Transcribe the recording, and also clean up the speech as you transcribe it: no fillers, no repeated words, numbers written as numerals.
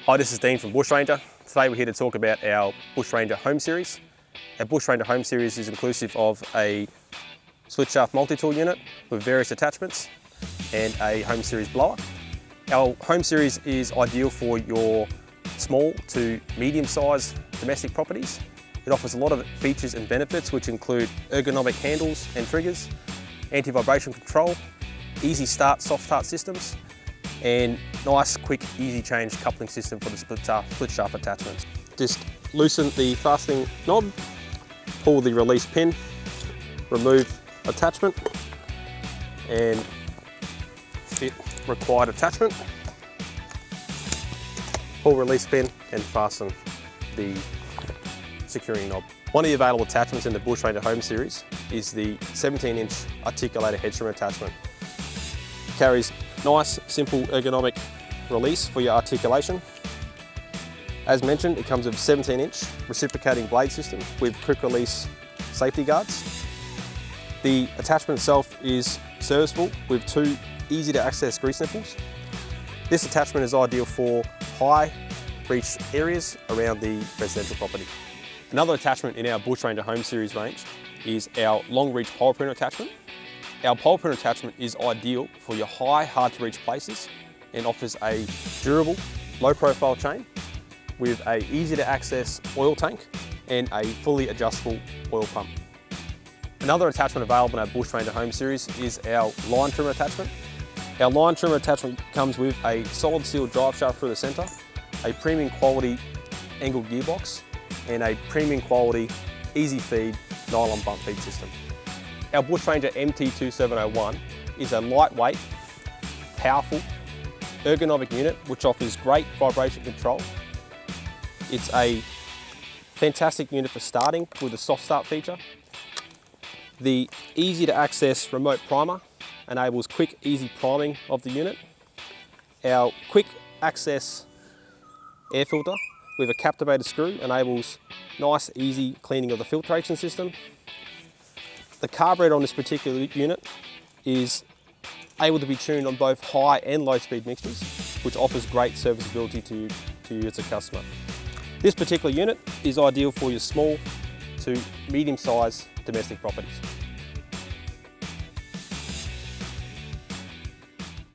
Hi, this is Dean from Bushranger. Today we're here to talk about our Bushranger Home Series. Our Bushranger Home Series is inclusive of a split shaft multi-tool unit with various attachments and a Home Series blower. Our Home Series is ideal for your small to medium-sized domestic properties. It offers a lot of features and benefits, which include ergonomic handles and triggers, anti-vibration control, easy start, soft start systems, and nice, quick, easy change coupling system for the split shaft attachments. Just loosen the fastening knob, pull the release pin, remove attachment, and fit required attachment. Pull release pin and fasten the securing knob. One of the available attachments in the Bushranger Home Series is the 17-inch articulated hedge trim attachment. It carries nice, simple, ergonomic release for your articulation. As mentioned, it comes with a 17-inch reciprocating blade system with quick release safety guards. The attachment itself is serviceable with two easy to access grease nipples. This attachment is ideal for high reach areas around the residential property. Another attachment in our Bushranger Home Series range is our long reach pole pruner attachment. Our pole pruner attachment is ideal for your high, hard to reach places and offers a durable, low profile chain with a easy to access oil tank and a fully adjustable oil pump. Another attachment available in our Bushranger Home Series is our line trimmer attachment. Our line trimmer attachment comes with a solid steel drive shaft through the centre, a premium quality angled gearbox, and a premium quality easy feed nylon bump feed system. Our Bushranger MT2701 is a lightweight, powerful, ergonomic unit which offers great vibration control. It's a fantastic unit for starting with a soft start feature. The easy to access remote primer enables quick, easy priming of the unit. Our quick access air filter with a captivated screw enables nice, easy cleaning of the filtration system. The carburetor on this particular unit is able to be tuned on both high and low speed mixtures, which offers great serviceability to you as a customer. This particular unit is ideal for your small to medium sized domestic properties.